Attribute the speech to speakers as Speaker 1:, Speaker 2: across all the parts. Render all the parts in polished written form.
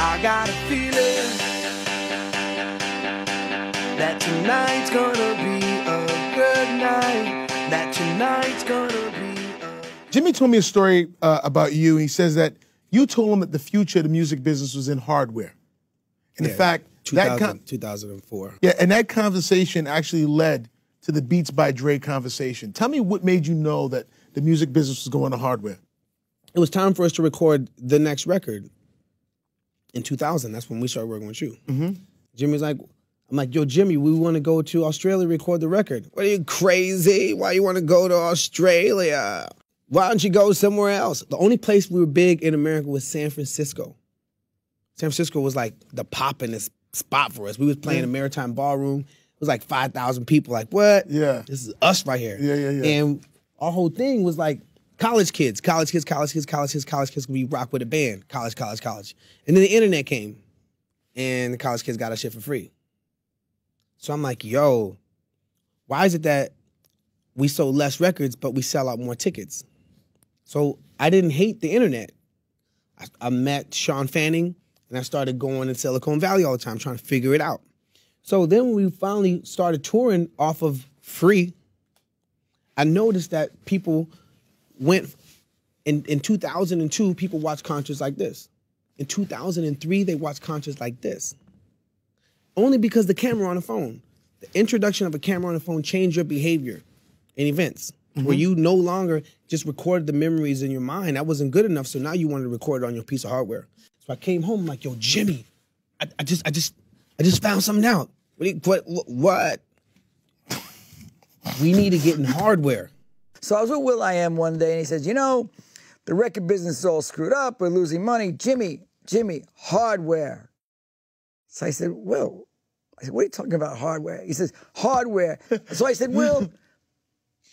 Speaker 1: I got a feeling that tonight's gonna be a good night. That tonight's gonna be a...
Speaker 2: Jimmy told me a story about you. He says that you told him that the future of the music business was in hardware. And in fact,
Speaker 3: 2004.
Speaker 2: Yeah, and that conversation actually led to the Beats by Dre conversation. Tell me what made you know that the music business was going to hardware.
Speaker 3: It was time for us to record the next record in 2000. That's when we started working with you. Jimmy's like, I'm like, yo, Jimmy, we want to go to Australia to record the record. What are you, crazy? Why you want to go to Australia? Why don't you go somewhere else? The only place we were big in America was San Francisco. San Francisco was like the poppin'est spot for us. We was playing a Maritime Ballroom. It was like 5,000 people. Like, what?
Speaker 2: Yeah.
Speaker 3: This is us right here.
Speaker 2: Yeah.
Speaker 3: And our whole thing was like college kids. We rock with a band. College. And then the internet came. And the college kids got our shit for free. So I'm like, yo, why is it that we sold less records, but we sell out more tickets? So I didn't hate the internet. I met Sean Fanning, and I started going to Silicon Valley all the time, trying to figure it out. So then when we finally started touring off of free, I noticed that people went, in 2002, people watched concerts like this. In 2003, they watched concerts like this. Only because the camera on the phone. The introduction of a camera on the phone changed your behavior in events, where you no longer just recorded the memories in your mind. That wasn't good enough, so now you wanted to record it on your piece of hardware. So I came home like, yo, Jimmy, I just found something out. What? We need to get in hardware.
Speaker 4: So I was with will.i.am one day, and he says, you know, the record business is all screwed up. We're losing money. Jimmy, hardware. So I said, Will, what are you talking about, hardware? He says, hardware. So I said, Will,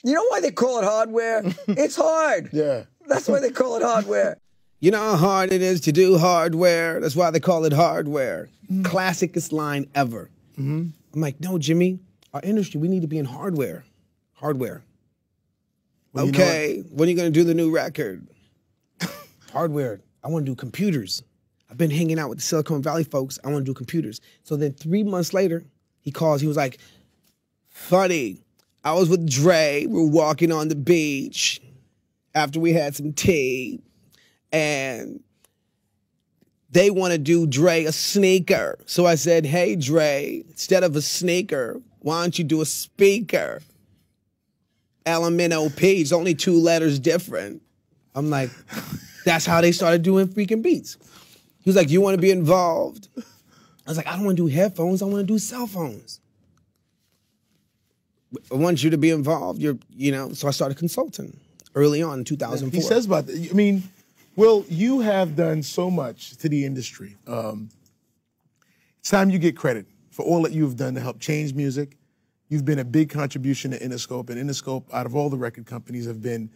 Speaker 4: you know why they call it hardware? It's hard.
Speaker 2: Yeah.
Speaker 4: That's why they call it hardware.
Speaker 3: You know how hard it is to do hardware? That's why they call it hardware. Classicest line ever. I'm like, no, Jimmy, our industry, we need to be in hardware. Hardware.
Speaker 2: Well,
Speaker 3: okay, when are you going to do the new record? Hardware. I want to do computers. I've been hanging out with the Silicon Valley folks. I want to do computers. So then 3 months later, he calls. He was like, funny, I was with Dre. We were walking on the beach after we had some tea. And they want to do Dre a sneaker. So I said, hey, Dre, instead of a sneaker, why don't you do a speaker? LMNOP, it's only 2 letters different. I'm like, that's how they started doing freaking beats. He was like, you want to be involved? I was like, I don't want to do headphones. I want to do cell phones. I want you to be involved. So I started consulting early on in 2004.
Speaker 2: He says about that. I mean, Will, you have done so much to the industry. It's time you get credit for all that you've done to help change music. You've been a big contribution to Interscope, and Interscope, out of all the record companies, have been,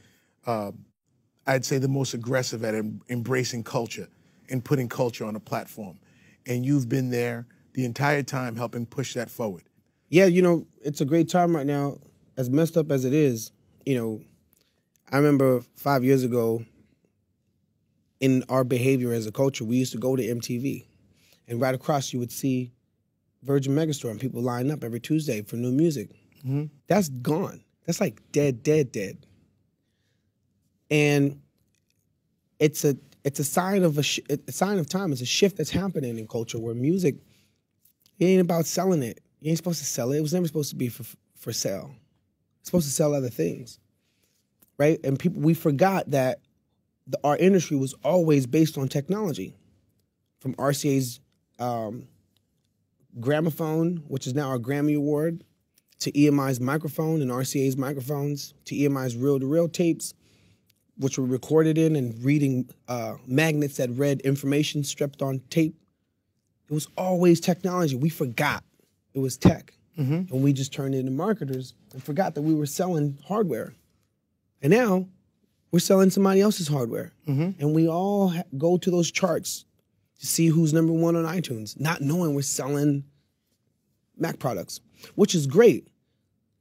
Speaker 2: I'd say, the most aggressive at embracing culture and putting culture on a platform. And you've been there the entire time helping push that forward.
Speaker 3: Yeah, it's a great time right now. As messed up as it is, I remember 5 years ago, in our behavior as a culture, we used to go to MTV, and right across you would see Virgin Megastore, and people line up every Tuesday for new music. That's gone. That's like dead. And it's a sign of a sign of time. It's a shift that's happening in culture where music, it ain't about selling it. You ain't supposed to sell it. It was never supposed to be for sale. It's supposed to sell other things, right? And we forgot that our industry was always based on technology, from RCA's gramophone, which is now our Grammy Award, to EMI's microphone and RCA's microphones, to EMI's reel-to-reel tapes, which were recorded in and reading magnets that read information stripped on tape. It was always technology. We forgot it was tech. And we just turned into marketers and forgot that we were selling hardware. And now we're selling somebody else's hardware. And we all go to those charts to see who's #1 on iTunes, not knowing we're selling Mac products, which is great.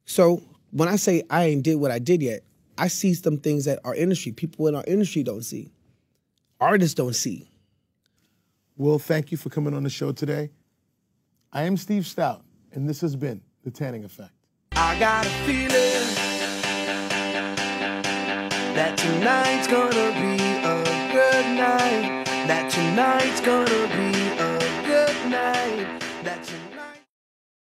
Speaker 3: So when I say I ain't did what I did yet, I see some things that our industry, people in our industry don't see. Artists don't see.
Speaker 2: Will, thank you for coming on the show today. I am Steve Stout, and this has been The Tanning Effect.
Speaker 1: I got a feeling that tonight's gonna be a good night. That tonight's gonna be